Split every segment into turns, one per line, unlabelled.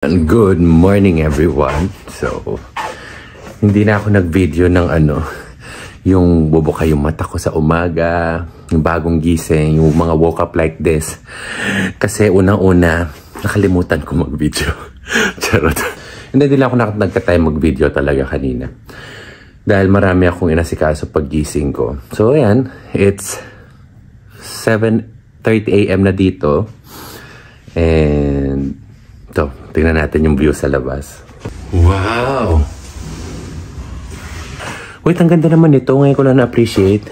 Good morning everyone. So, hindi na ako nag-video ng yung bubuka yung mata ko sa umaga, yung bagong gising, yung mga woke up like this. Kasi unang-una, nakalimutan ko mag-video. Charot. Hindi lang ako nagka-time mag-video talaga kanina. Dahil marami akong inasikaso pag gising ko. So, ayan, it's 7:30 AM na dito. And ito, tingnan natin yung view sa labas. Wow! Wait, ang ganda naman ito. Ngayon ko lang na-appreciate.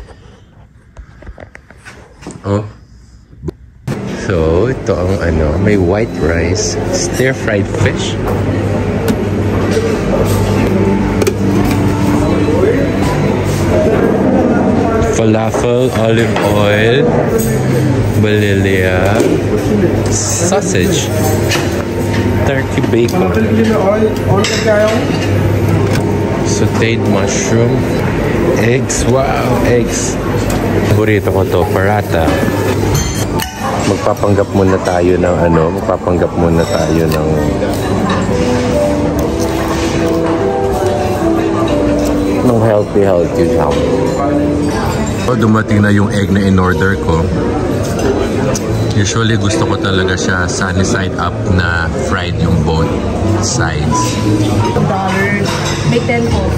Oh. So, ito ang may white rice, stir-fried fish. Falafel, olive oil, balilia, sausage, turkey bacon, sauteed mushroom, eggs. Wow, eggs. Burrito ko to, paratha. Magpapanggap muna tayo ng healthy jam. So, dumating na yung egg na in-order ko. Usually gusto ko talaga siya sunny side up na fried yung both sides.
$1, may 10 off.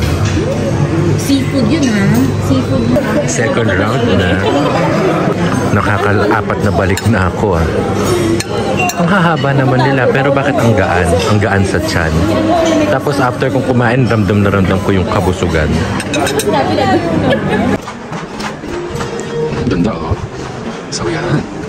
Seafood yun Seafood.
Second round na. Nakaka-apat na balik na ako Ang hahaba naman nila pero bakit ang gaan? Ang gaan sa tiyan. Tapos after kong kumain, ramdam na ramdam ko yung kabusugan. Ganda So yan.